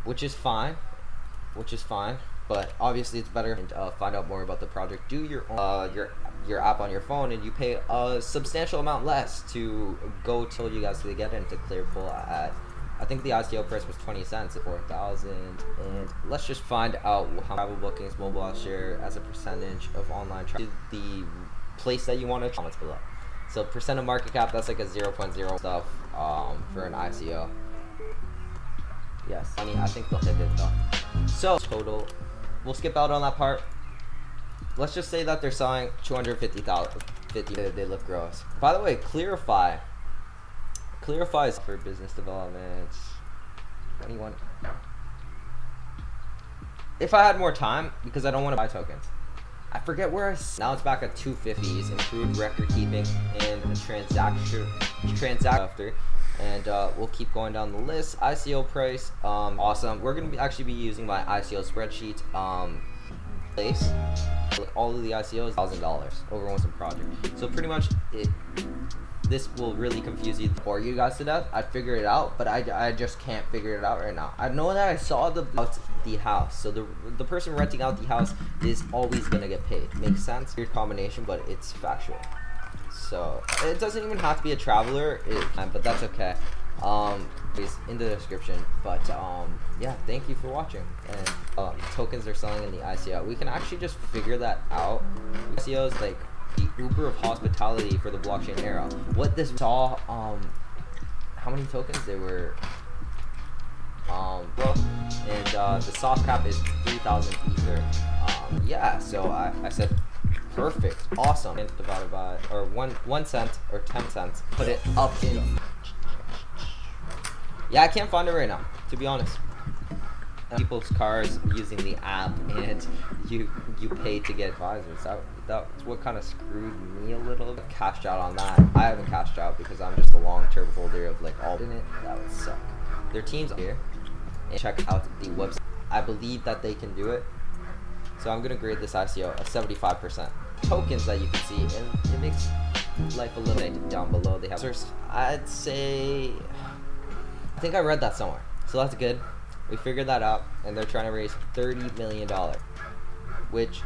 which is fine, but obviously it's better to find out more about the project. Do your app on your phone, and you pay a substantial amount less to go till you guys to get into Clearpool at, I think the ICO price was 20 cents at 4,000. And let's just find out how travel bookings mobile share as a percentage of online travel. The place that you want to comments below. So percent of market cap, that's like a 0.0 stuff for an ICO. Yes, I mean, I think they'll hit it though. So total, we'll skip out on that part. Let's just say that they're selling 250,000. They look gross. By the way, Clearify is for business development. Anyone? If I had more time, because I don't want to buy tokens. I forget where now it's back at 250s, improved record keeping and transaction after. And we'll keep going down the list. ICO price, awesome. We're gonna actually be using my ICO spreadsheet place. All of the ICOs, $1,000 over one project. So pretty much this will really confuse you, bore you guys to death. I'd figure it out, but I just can't figure it out right now. I know that I saw the house, so the person renting out the house is always gonna get paid. Makes sense? Weird combination, but it's factual. So it doesn't even have to be a traveler, but that's okay. It's in the description. But yeah, thank you for watching. And tokens are selling in the ICO. We can actually just figure that out. ICOs like the Uber of hospitality for the blockchain era. What this saw, how many tokens there were? And the soft cap is 3,000 ether. Yeah, so I said perfect, awesome. And divided by, or 1 cent or 10 cents. Put it up in. Yeah, I can't find it right now, to be honest. People's cars using the app, and you pay to get advisors. That's what kind of screwed me a little. Cashed out on that. I haven't cashed out because I'm just a long-term holder of like all in it. That would suck. Their team's here, and check out the website. I believe that they can do it. So I'm gonna grade this ICO a 75%. Tokens that you can see, and it makes life a little bit down below. They have, I'd say, I think I read that somewhere, so that's good. We figured that out, and they're trying to raise $30 million, which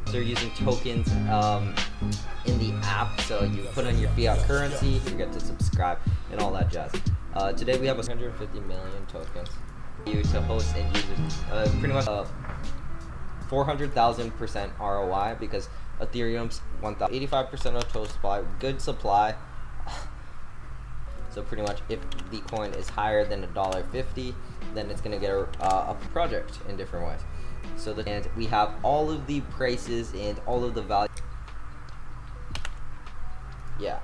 they're using tokens in the app. So you put in your fiat currency, you get to subscribe and all that jazz. Today we have 150 million tokens to host and users. Pretty much 400,000% ROI because Ethereum's 85% of total supply, good supply. So pretty much if the coin is higher than $1.50, then it's gonna get a project in different ways. So and we have all of the prices and all of the value. Yeah,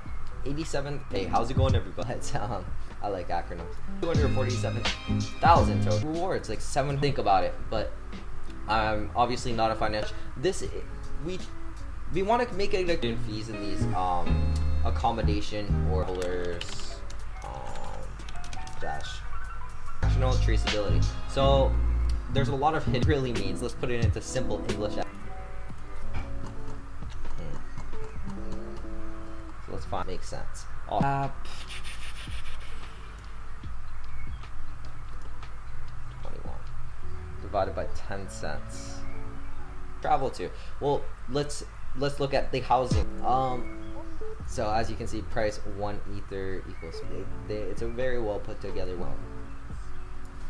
87. Hey, how's it going, everybody? I like acronyms. 247,000 total rewards, like 7. Think about it, but I'm obviously not a financial. We want to make it like fees in these accommodation or dash national traceability. So there's a lot of hidden really means. Let's put it into simple English. So let's find makes sense. 21 divided by 10 cents. Travel to. Well, let's look at the housing. So as you can see, price 1 ether equals it's a very well put together one.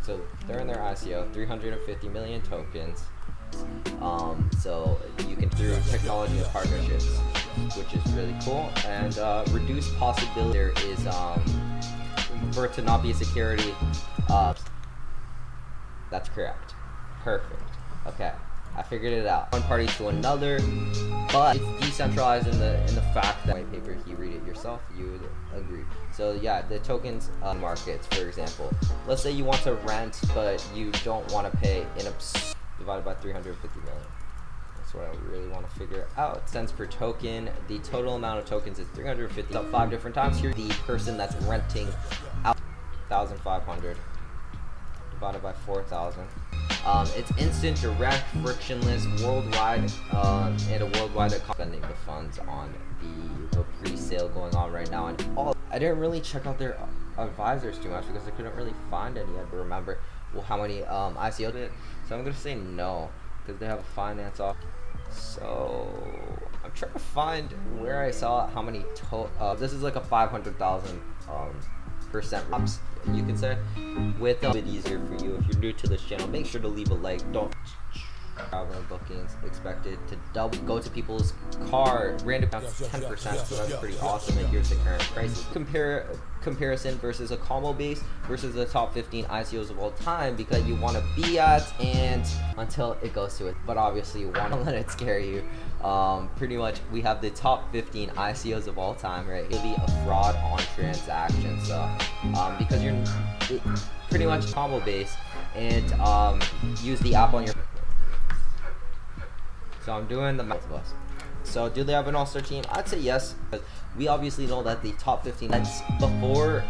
So they're in their ICO, 350 million tokens. So you can through technology and partnerships, which is really cool, and reduce possibility. There is for it to not be a security. That's correct. Perfect. Okay. I figured it out. One party to another, but it's decentralized in the fact that white paper, if you read it yourself, you would agree. So yeah, the tokens markets, for example. Let's say you want to rent, but you don't want to pay divided by 350 million. That's what I really want to figure out. Cents per token. The total amount of tokens is 350. Up 5 different times. Here, the person that's renting out 1,500 divided by 4,000. It's instant, direct, frictionless, worldwide, and a worldwide spending the funds on the pre-sale going on right now. And I didn't really check out their advisors too much because I couldn't really find any. I remember, well, how many ICO did. So I'm gonna say no because they have a finance off. So I'm trying to find where I saw how many this is like a 500,000 percent ups, you can say, with a bit easier for you. If you're new to this channel, make sure to leave a like. Don't traveling bookings expected to double, go to people's car random 10%, so that's pretty awesome. And here's the current prices. Comparison versus Acomobase versus the top 15 ICOs of all time, because you want to be at and until it goes to it, but obviously you want to let it scare you. Pretty much we have the top 15 ICOs of all time, right? It'll be a fraud on transactions, so because you're pretty much Acomobase and use the app on your. So I'm doing the math bus. So do they have an all-star team? I'd say yes, because we obviously know that the top 15, that's before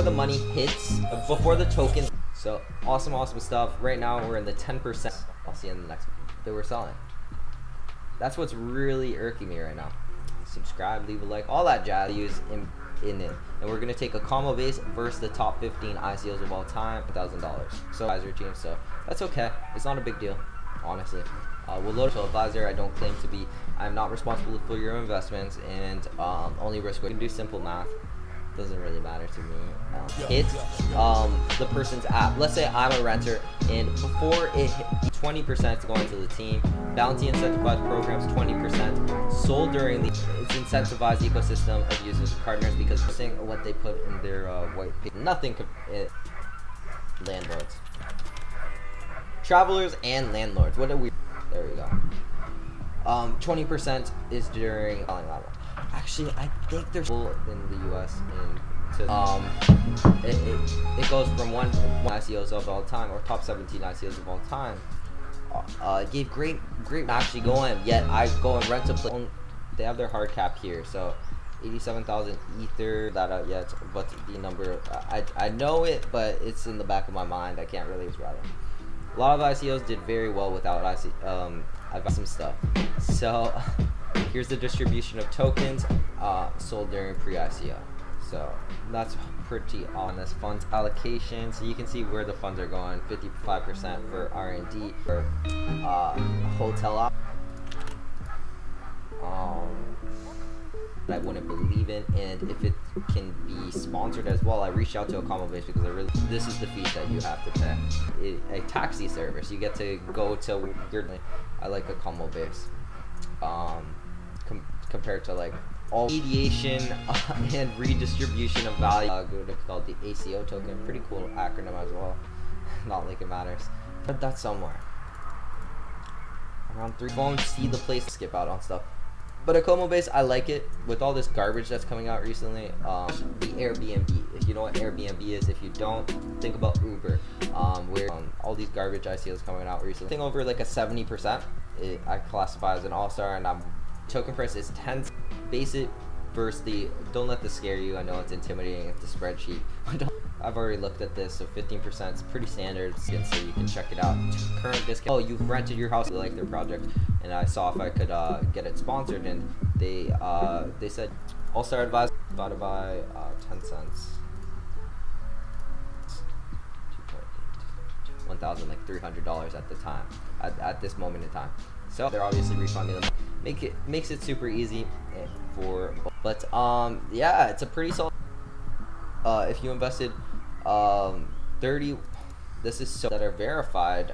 the money hits, before the tokens. So awesome stuff. Right now we're in the 10%. I'll see you in the next one. That we're selling. That's what's really irking me right now. Subscribe, leave a like, all that jazz use in it. And we're gonna take a Acomobase versus the top 15 ICOs of all time, $1,000. So advisor team, so that's okay. It's not a big deal, honestly. We'll load to advisor. I don't claim to be. I'm not responsible for your investments, and only risk. We can do simple math. Doesn't really matter to me. Hit the person's app. Let's say I'm a renter, and before it hit 20% is going to the team. Bounty incentivized programs 20%. Sold during the it's incentivized ecosystem of users and partners, because seeing what they put in their white paper. Nothing. Landlords, travelers, and landlords. What are we? There we go. 20% is during selling level. Actually, I think there's in the US it goes from one ICOs of all time, or top 17 ICOs of all time. It gave great actually go in. Yet I go and rent a place. They have their hard cap here, so 87,000 ether. That out yet, but the number I know it, but it's in the back of my mind. I can't really rather. A lot of ICOs did very well without I've got some stuff. So here's the distribution of tokens sold during pre-ICO. So that's pretty on this funds allocation. So you can see where the funds are going. 55% for R&D for hotel op. I wouldn't believe in, and if it can be sponsored as well. I reached out to Acomobase because this is the fee that you have to pay. A taxi service, you get to go to your. I like Acomobase compared to like all mediation and redistribution of value. It's called the ACO token. Pretty cool acronym as well. Not like it matters, but that's somewhere around 3. Won't see the place. Skip out on stuff. But Acomobase, I like it. With all this garbage that's coming out recently, the Airbnb. If you know what Airbnb is, if you don't, think about Uber. Where all these garbage ICOs coming out recently. I think over like a 70%, I classify as an all-star, and token price is 10. Base it versus the. Don't let this scare you. I know it's intimidating. It's a spreadsheet. I've already looked at this, so 15% is pretty standard, so you can check it out. Current discount. Oh, you've rented your house. You like their project, and I saw if I could get it sponsored, and they said all-star advisor divided by 10 cents. 1,000 like $300 at the time, at this moment in time. So they're obviously refunding them. Makes it super easy for, but yeah, it's a pretty solid. If you invested 30, this is so that are verified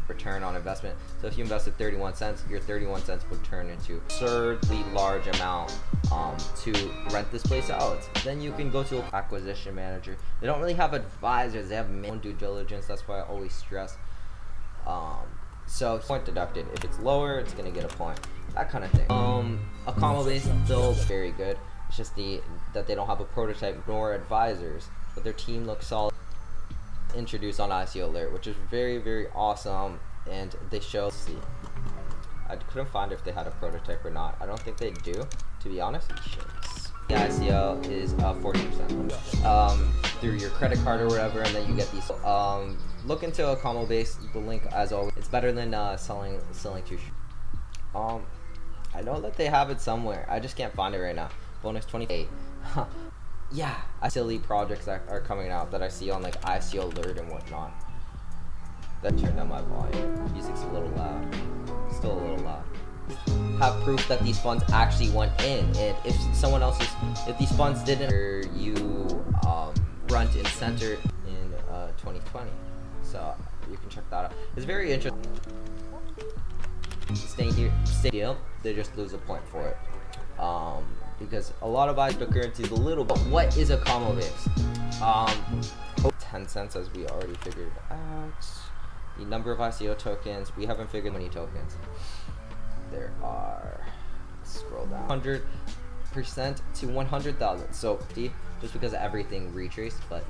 return on investment. So if you invested 31 cents, your 31 cents would turn into absurdly large amount to rent this place out. Then you can go to an acquisition manager. They don't really have advisors. They have own due diligence. That's why I always stress. So point deducted. If it's lower, it's gonna get a point. That kind of thing. Acomobase is still very good. It's just that they don't have a prototype nor advisors, but their team looks solid. Introduced on ICO Alert, which is very awesome, and they show. See, I couldn't find if they had a prototype or not. I don't think they do, to be honest. The ICO is 40% through your credit card or whatever, and then you get these. Look into Acomobase. The link, as always, it's better than selling to. I know that they have it somewhere. I just can't find it right now. Bonus 28. Yeah, silly projects that are coming out that I see on like ICO Alert and whatnot. That turned down my volume. Music's a little loud. Still a little loud. Have proof that these funds actually went in, and if someone else's, if these funds didn't, or you front and center in 2020, so you can check that out. It's very interesting. Staying here, they just lose a point for it, because a lot of cryptocurrency is a little. But what is Acomobase? 10 cents, as we already figured out. The number of ICO tokens, we haven't figured many tokens. There are, scroll down, 100% to 100,000. So just because everything retraced, but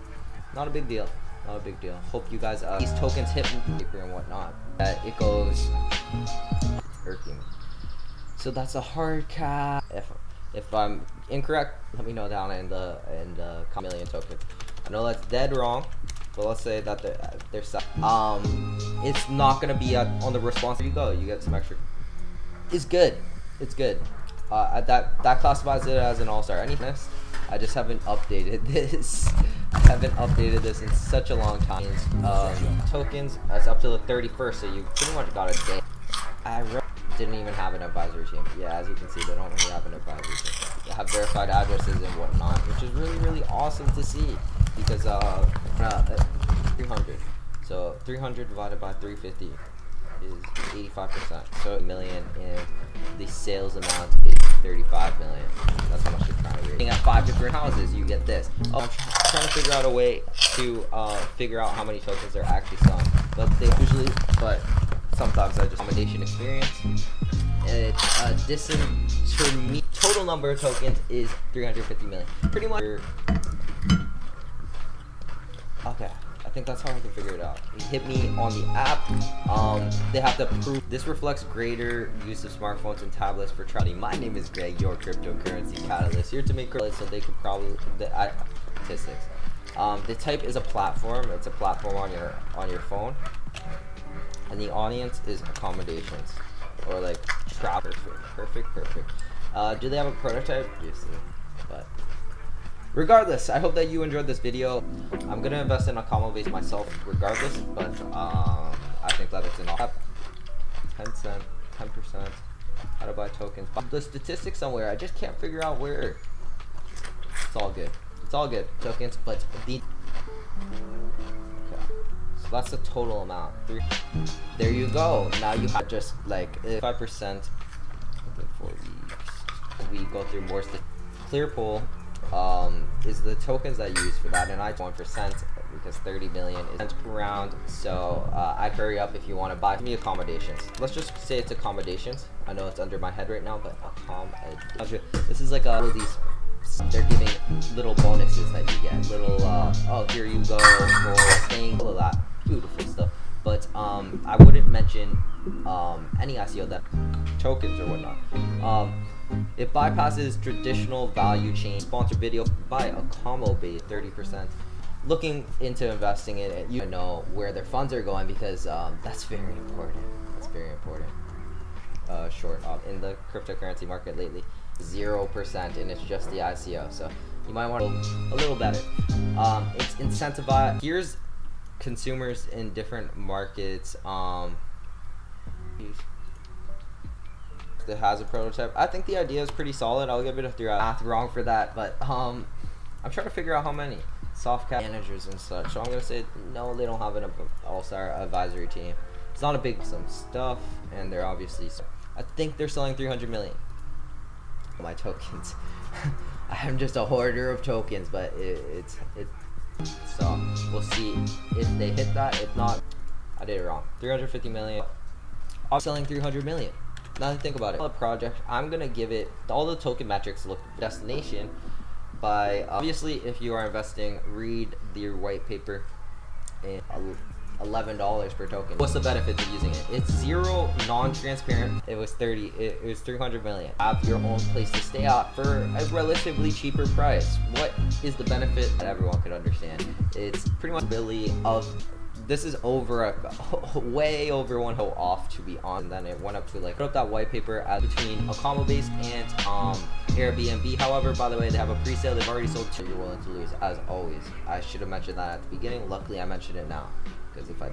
not a big deal. Not a big deal. Hope you guys these tokens hit paper and whatnot. It goes irking me. So that's a hard cap. If I'm incorrect, let me know down in the million tokens. I know that's dead wrong, but let's say that they're it's not gonna be on the response. There you go. You get some extra. It's good. It's good. That classifies it as an all-star. I just haven't updated this. I haven't updated this in such a long time. Tokens, it's up to the 31st, so you pretty much got a day. I didn't even have an advisory team. Yeah, as you can see, they don't really have an advisory team. They have verified addresses and whatnot, which is really, really awesome to see, because 300. So 300 divided by 350 is 85%. So a million, and the sales amount is 35 million. That's how much you're trying to read. At 5 different houses, you get this. I'm trying to figure out a way to figure out how many tokens they're actually selling. But they usually, sometimes I just accommodation experience. It's total number of tokens is 350 million. Pretty much. Okay. I think that's how I can figure it out. Hit me on the app. They have to prove this reflects greater use of smartphones and tablets for trading. My name is Greg, your cryptocurrency catalyst, here to make crypto so they could probably statistics. The type is a platform. It's a platform on your phone, and the audience is accommodations or like travel. Perfect. Do they have a prototype? Yes, but. Regardless, I hope that you enjoyed this video. I'm gonna invest in Acomobase myself regardless, but I think that it's enough. 10 cent, 10%, how to buy tokens. The statistics somewhere, I just can't figure out where. It's all good. It's all good. Tokens, but okay. So that's the total amount. There you go. Now you have just like 5% within 4 weeks. We go through more clear pool. Is the tokens that you use for that, and I 1% because 30 million is around. So I hurry up if you want to buy me accommodations. Let's just say it's accommodations. I know it's under my head right now, but this is like these. They're giving little bonuses that you get. Little oh, here you go for staying, all of that beautiful stuff. But I wouldn't mention any ICO that tokens or whatnot. It bypasses traditional value chain. Sponsored video by Acomobase 30%. Looking into investing in it, you know where their funds are going, because that's very important. That's very important. Short in the cryptocurrency market lately, 0%, and it's just the ICO. So you might want a little better. It's incentivized. Here's consumers in different markets. That has a prototype. I think the idea is pretty solid. I'll give it a 3 math wrong for that, but I'm trying to figure out how many soft cap managers and such. So I'm gonna say no, they don't have an all-star advisory team. It's not a big some stuff, and they're obviously. I think they're selling 300 million. My tokens. I'm just a hoarder of tokens, but it's so we'll see if they hit that. If not, I did it wrong. 350 million. I'm selling 300 million. Now that I think about it, the project, I'm gonna give it all the token metrics. Look destination by obviously, if you are investing, read the white paper. And $11 per token. What's the benefit of using it? It's zero, non-transparent. It was 300 million. Have your own place to stay at for a relatively cheaper price. What is the benefit that everyone could understand? It's pretty much ability of. This is over way over one hoe off, to be honest. And then it went up to like put up that white paper between Acomobase and Airbnb. However, by the way, they have a pre-sale. They've already sold 2. You're willing to lose, as always. I should have mentioned that at the beginning. Luckily, I mentioned it now, because if I